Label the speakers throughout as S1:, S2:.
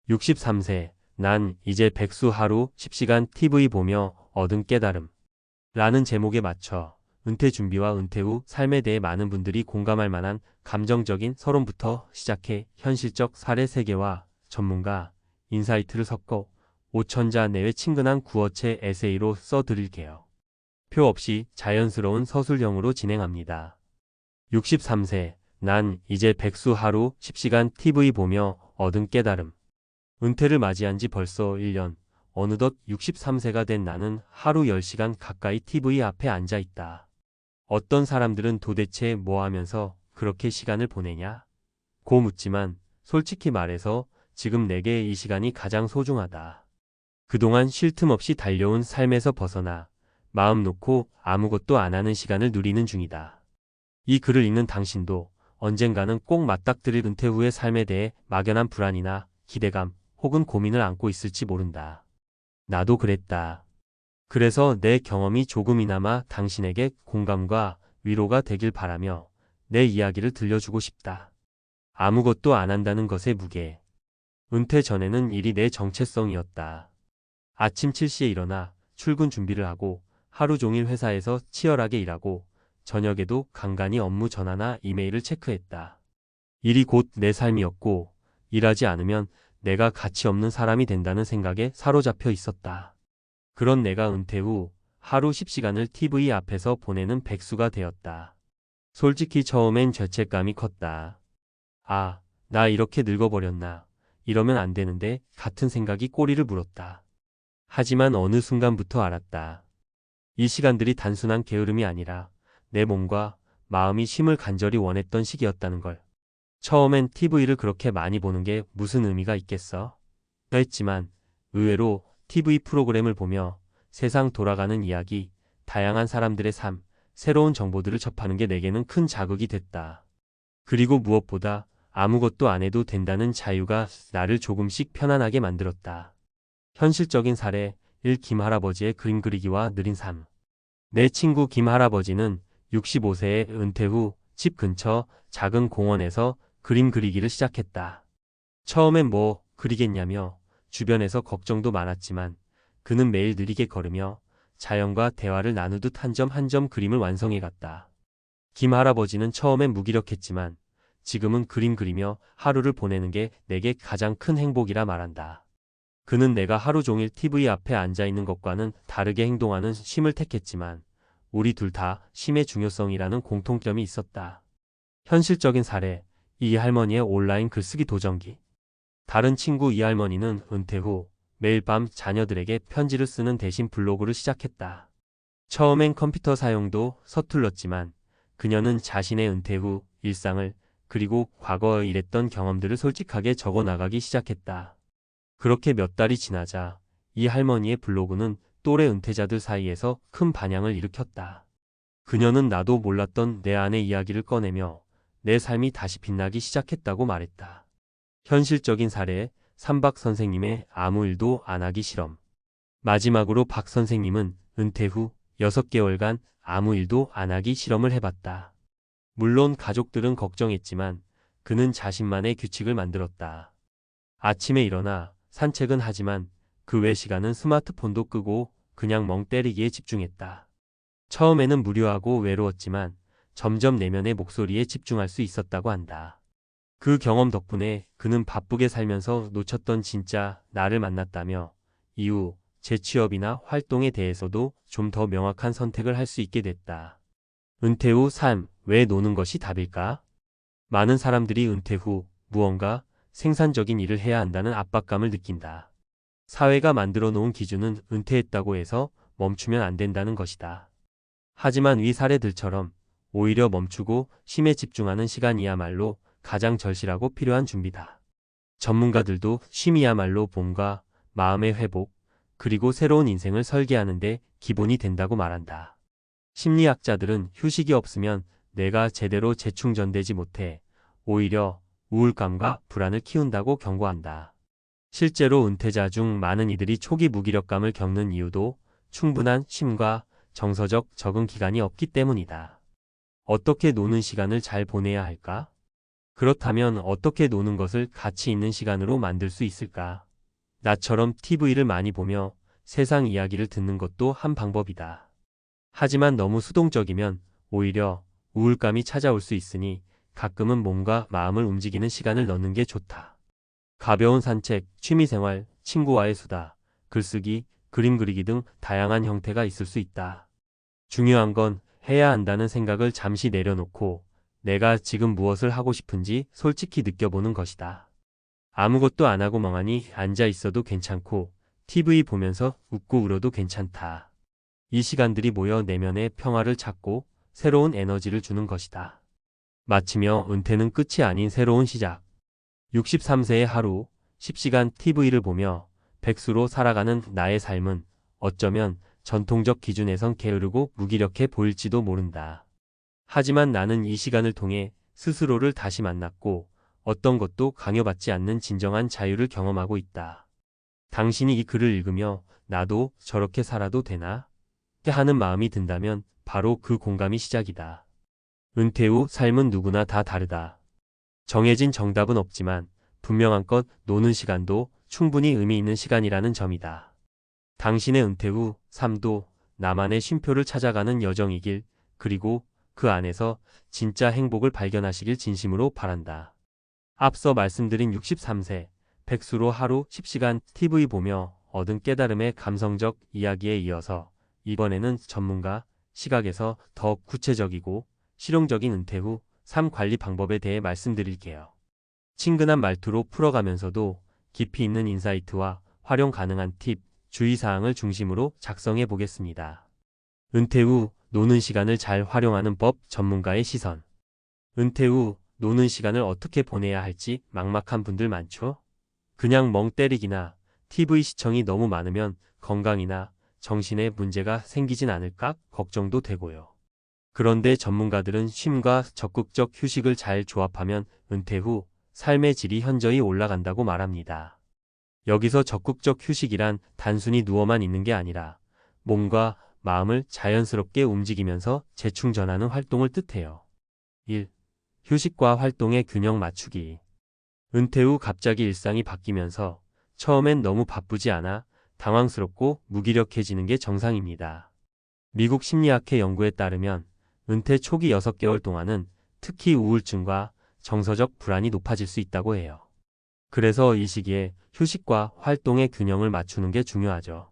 S1: 63세, 난 이제 백수 하루 10시간 TV 보며 얻은 깨달음. 라는 제목에 맞춰 은퇴 준비와 은퇴 후 삶에 대해 많은 분들이 공감할 만한 감정적인 서론부터 시작해 현실적 사례 세계와 전문가, 인사이트를 섞어 5,000자 내외 친근한 구어체 에세이로 써드릴게요. 표 없이 자연스러운 서술형으로 진행합니다. 63세, 난 이제 백수 하루 10시간 TV 보며 얻은 깨달음. 은퇴를 맞이한 지 벌써 1년, 어느덧 63세가 된 나는 하루 10시간 가까이 TV 앞에 앉아 있다. 어떤 사람들은 도대체 뭐 하면서 그렇게 시간을 보내냐? 고 묻지만 솔직히 말해서 지금 내게 이 시간이 가장 소중하다. 그동안 쉴 틈 없이 달려온 삶에서 벗어나 마음 놓고 아무것도 안 하는 시간을 누리는 중이다. 이 글을 읽는 당신도 언젠가는 꼭 맞닥뜨릴 은퇴 후의 삶에 대해 막연한 불안이나 기대감 혹은 고민을 안고 있을지 모른다. 나도 그랬다. 그래서 내 경험이 조금이나마 당신에게 공감과 위로가 되길 바라며 내 이야기를 들려주고 싶다. 아무것도 안 한다는 것의 무게. 은퇴 전에는 일이 내 정체성이었다. 아침 7시에 일어나 출근 준비를 하고 하루 종일 회사에서 치열하게 일하고 저녁에도 간간히 업무 전화나 이메일을 체크했다. 일이 곧 내 삶이었고 일하지 않으면 내가 가치 없는 사람이 된다는 생각에 사로잡혀 있었다. 그런 내가 은퇴 후 하루 10시간을 TV 앞에서 보내는 백수가 되었다. 솔직히 처음엔 죄책감이 컸다. 아, 나 이렇게 늙어버렸나. 이러면 안 되는데 같은 생각이 꼬리를 물었다. 하지만 어느 순간부터 알았다. 이 시간들이 단순한 게으름이 아니라 내 몸과 마음이 쉼을 간절히 원했던 시기였다는 걸. 처음엔 TV를 그렇게 많이 보는 게 무슨 의미가 있겠어? 했지만 의외로 TV 프로그램을 보며 세상 돌아가는 이야기, 다양한 사람들의 삶, 새로운 정보들을 접하는 게 내게는 큰 자극이 됐다. 그리고 무엇보다 아무것도 안 해도 된다는 자유가 나를 조금씩 편안하게 만들었다. 현실적인 사례 1. 김할아버지의 그림 그리기와 느린 삶. 내 친구 김할아버지는 65세의 은퇴 후 집 근처 작은 공원에서 그림 그리기를 시작했다. 처음엔 뭐 그리겠냐며 주변에서 걱정도 많았지만 그는 매일 느리게 걸으며 자연과 대화를 나누듯 한 점 한 점 그림을 완성해 갔다. 김 할아버지는 처음엔 무기력했지만 지금은 그림 그리며 하루를 보내는 게 내게 가장 큰 행복이라 말한다. 그는 내가 하루 종일 TV 앞에 앉아 있는 것과는 다르게 행동하는 쉼을 택했지만 우리 둘 다 쉼의 중요성이라는 공통점이 있었다. 현실적인 사례, 이 할머니의 온라인 글쓰기 도전기. 다른 친구 이 할머니는 은퇴 후 매일 밤 자녀들에게 편지를 쓰는 대신 블로그를 시작했다. 처음엔 컴퓨터 사용도 서툴렀지만 그녀는 자신의 은퇴 후 일상을 그리고 과거에 일했던 경험들을 솔직하게 적어 나가기 시작했다. 그렇게 몇 달이 지나자 이 할머니의 블로그는 또래 은퇴자들 사이에서 큰 반향을 일으켰다. 그녀는 나도 몰랐던 내 안의 이야기를 꺼내며 내 삶이 다시 빛나기 시작했다고 말했다. 현실적인 사례, 3박 선생님의 아무 일도 안 하기 실험. 마지막으로 박 선생님은 은퇴 후 6개월간 아무 일도 안 하기 실험을 해봤다. 물론 가족들은 걱정했지만 그는 자신만의 규칙을 만들었다. 아침에 일어나 산책은 하지만 그 외 시간은 스마트폰도 끄고 그냥 멍 때리기에 집중했다. 처음에는 무료하고 외로웠지만 점점 내면의 목소리에 집중할 수 있었다고 한다. 그 경험 덕분에 그는 바쁘게 살면서 놓쳤던 진짜 나를 만났다며 이후 재취업이나 활동에 대해서도 좀 더 명확한 선택을 할 수 있게 됐다. 은퇴 후 삶, 왜 노는 것이 답일까? 많은 사람들이 은퇴 후 무언가 생산적인 일을 해야 한다는 압박감을 느낀다. 사회가 만들어 놓은 기준은 은퇴했다고 해서 멈추면 안 된다는 것이다. 하지만 위 사례들처럼 오히려 멈추고 쉼에 집중하는 시간이야말로 가장 절실하고 필요한 준비다. 전문가들도 쉼이야말로 몸과 마음의 회복, 그리고 새로운 인생을 설계하는 데 기본이 된다고 말한다. 심리학자들은 휴식이 없으면 뇌가 제대로 재충전되지 못해 오히려 우울감과 불안을 키운다고 경고한다. 실제로 은퇴자 중 많은 이들이 초기 무기력감을 겪는 이유도 충분한 쉼과 정서적 적응 기간이 없기 때문이다. 어떻게 노는 시간을 잘 보내야 할까? 그렇다면 어떻게 노는 것을 가치 있는 시간으로 만들 수 있을까? 나처럼 TV를 많이 보며 세상 이야기를 듣는 것도 한 방법이다. 하지만 너무 수동적이면 오히려 우울감이 찾아올 수 있으니 가끔은 몸과 마음을 움직이는 시간을 넣는 게 좋다. 가벼운 산책, 취미생활, 친구와의 수다, 글쓰기, 그림 그리기 등 다양한 형태가 있을 수 있다. 중요한 건 해야 한다는 생각을 잠시 내려놓고 내가 지금 무엇을 하고 싶은지 솔직히 느껴보는 것이다. 아무것도 안 하고 멍하니 앉아 있어도 괜찮고 TV 보면서 웃고 울어도 괜찮다. 이 시간들이 모여 내면의 평화를 찾고 새로운 에너지를 주는 것이다. 마치며 은퇴는 끝이 아닌 새로운 시작. 63세의 하루, 10시간 TV를 보며 백수로 살아가는 나의 삶은 어쩌면 전통적 기준에선 게으르고 무기력해 보일지도 모른다. 하지만 나는 이 시간을 통해 스스로를 다시 만났고 어떤 것도 강요받지 않는 진정한 자유를 경험하고 있다. 당신이 이 글을 읽으며 나도 저렇게 살아도 되나? 하는 마음이 든다면 바로 그 공감이 시작이다. 은퇴 후 삶은 누구나 다 다르다. 정해진 정답은 없지만 분명한 것 노는 시간도 충분히 의미 있는 시간이라는 점이다. 당신의 은퇴 후 삶도 나만의 쉼표를 찾아가는 여정이길, 그리고 그 안에서 진짜 행복을 발견하시길 진심으로 바란다. 앞서 말씀드린 63세, 백수로 하루 10시간 TV 보며 얻은 깨달음의 감성적 이야기에 이어서 이번에는 전문가 시각에서 더 구체적이고 실용적인 은퇴 후 삶 관리 방법에 대해 말씀드릴게요. 친근한 말투로 풀어가면서도 깊이 있는 인사이트와 활용 가능한 팁, 주의사항을 중심으로 작성해 보겠습니다. 은퇴 후 노는 시간을 잘 활용하는 법, 전문가의 시선. 은퇴 후 노는 시간을 어떻게 보내야 할지 막막한 분들 많죠? 그냥 멍 때리기나 TV 시청이 너무 많으면 건강이나 정신에 문제가 생기진 않을까 걱정도 되고요. 그런데 전문가들은 쉼과 적극적 휴식을 잘 조합하면 은퇴 후 삶의 질이 현저히 올라간다고 말합니다. 여기서 적극적 휴식이란 단순히 누워만 있는 게 아니라 몸과 마음을 자연스럽게 움직이면서 재충전하는 활동을 뜻해요. 1. 휴식과 활동의 균형 맞추기. 은퇴 후 갑자기 일상이 바뀌면서 처음엔 너무 바쁘지 않아 당황스럽고 무기력해지는 게 정상입니다. 미국 심리학회 연구에 따르면 은퇴 초기 6개월 동안은 특히 우울증과 정서적 불안이 높아질 수 있다고 해요. 그래서 이 시기에 휴식과 활동의 균형을 맞추는 게 중요하죠.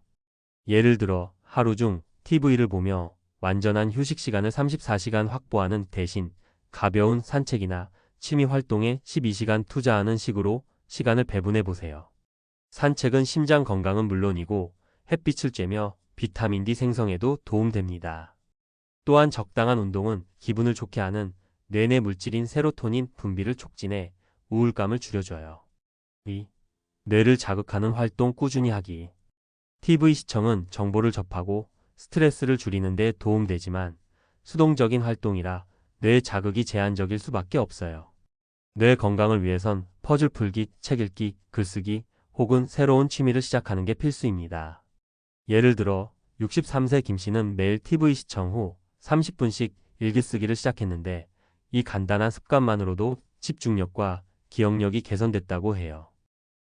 S1: 예를 들어 하루 중 TV를 보며 완전한 휴식 시간을 34시간 확보하는 대신 가벼운 산책이나 취미 활동에 12시간 투자하는 식으로 시간을 배분해 보세요. 산책은 심장 건강은 물론이고 햇빛을 쬐며 비타민 D 생성에도 도움됩니다. 또한 적당한 운동은 기분을 좋게 하는 뇌내 물질인 세로토닌 분비를 촉진해 우울감을 줄여줘요. 2. 뇌를 자극하는 활동 꾸준히 하기. TV 시청은 정보를 접하고 스트레스를 줄이는 데 도움되지만 수동적인 활동이라 뇌 자극이 제한적일 수밖에 없어요. 뇌 건강을 위해선 퍼즐 풀기, 책 읽기, 글쓰기 혹은 새로운 취미를 시작하는 게 필수입니다. 예를 들어 63세 김 씨는 매일 TV 시청 후 30분씩 일기쓰기를 시작했는데 이 간단한 습관만으로도 집중력과 기억력이 개선됐다고 해요.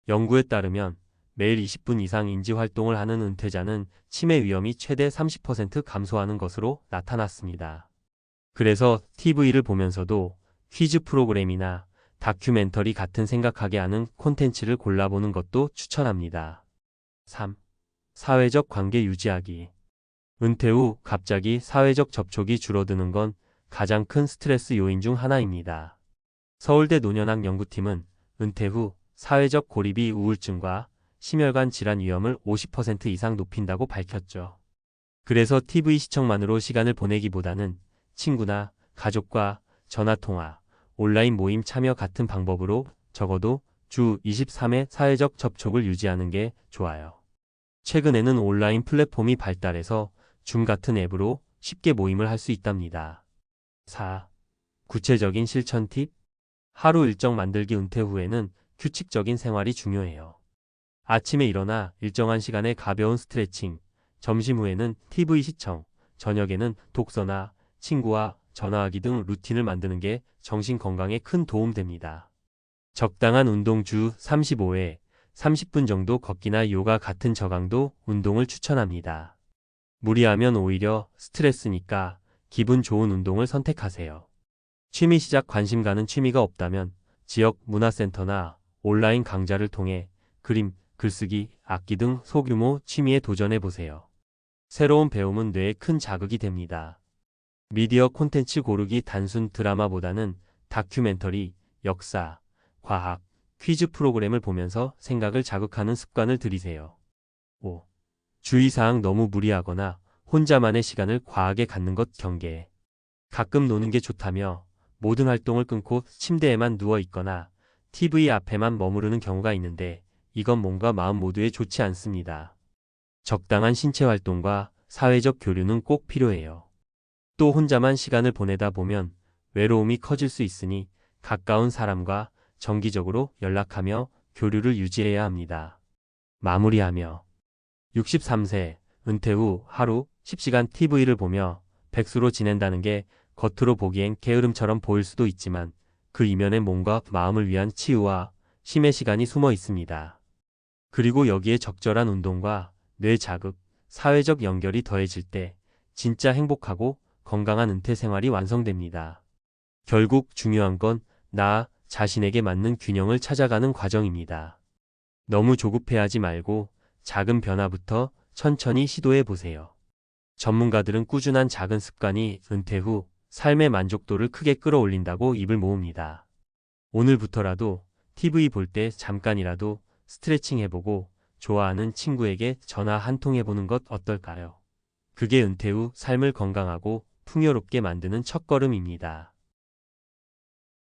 S1: 연구에 따르면 매일 20분 이상 인지활동을 하는 은퇴자는 치매 위험이 최대 30% 감소하는 것으로 나타났습니다. 그래서 TV를 보면서도 퀴즈 프로그램이나 다큐멘터리 같은 생각하게 하는 콘텐츠를 골라보는 것도 추천합니다. 3. 사회적 관계 유지하기. 은퇴 후 갑자기 사회적 접촉이 줄어드는 건 가장 큰 스트레스 요인 중 하나입니다. 서울대 노년학 연구팀은 은퇴 후 사회적 고립이 우울증과 심혈관 질환 위험을 50% 이상 높인다고 밝혔죠. 그래서 TV 시청만으로 시간을 보내기보다는 친구나 가족과 전화통화, 온라인 모임 참여 같은 방법으로 적어도 주 23회 사회적 접촉을 유지하는 게 좋아요. 최근에는 온라인 플랫폼이 발달해서 줌 같은 앱으로 쉽게 모임을 할 수 있답니다. 4. 구체적인 실천 팁. 하루 일정 만들기. 은퇴 후에는 규칙적인 생활이 중요해요. 아침에 일어나 일정한 시간에 가벼운 스트레칭, 점심 후에는 TV 시청, 저녁에는 독서나 친구와 전화하기 등 루틴을 만드는 게 정신 건강에 큰 도움 됩니다. 적당한 운동 주 35회, 30분 정도 걷기나 요가 같은 저강도 운동을 추천합니다. 무리하면 오히려 스트레스니까 기분 좋은 운동을 선택하세요. 취미 시작 관심 가는 취미가 없다면 지역 문화센터나 온라인 강좌를 통해 그림, 글쓰기, 악기 등 소규모 취미에 도전해 보세요. 새로운 배움은 뇌에 큰 자극이 됩니다. 미디어 콘텐츠 고르기 단순 드라마보다는 다큐멘터리, 역사, 과학, 퀴즈 프로그램을 보면서 생각을 자극하는 습관을 들이세요. 5. 주의사항 너무 무리하거나 혼자만의 시간을 과하게 갖는 것 경계. 가끔 노는 게 좋다며 모든 활동을 끊고 침대에만 누워 있거나 TV 앞에만 머무르는 경우가 있는데 이건 몸과 마음 모두에 좋지 않습니다. 적당한 신체 활동과 사회적 교류는 꼭 필요해요. 또 혼자만 시간을 보내다 보면 외로움이 커질 수 있으니 가까운 사람과 정기적으로 연락하며 교류를 유지해야 합니다. 마무리하며 63세 은퇴 후 하루 10시간 TV를 보며 백수로 지낸다는 게 겉으로 보기엔 게으름처럼 보일 수도 있지만 그 이면에 몸과 마음을 위한 치유와 쉼의 시간이 숨어 있습니다. 그리고 여기에 적절한 운동과 뇌 자극, 사회적 연결이 더해질 때 진짜 행복하고 건강한 은퇴 생활이 완성됩니다. 결국 중요한 건 나 자신에게 맞는 균형을 찾아가는 과정입니다. 너무 조급해하지 말고 작은 변화부터 천천히 시도해 보세요. 전문가들은 꾸준한 작은 습관이 은퇴 후 삶의 만족도를 크게 끌어올린다고 입을 모읍니다. 오늘부터라도 TV 볼 때 잠깐이라도 스트레칭 해보고 좋아하는 친구에게 전화 한 통 해보는 것 어떨까요? 그게 은퇴 후 삶을 건강하고 풍요롭게 만드는 첫걸음입니다.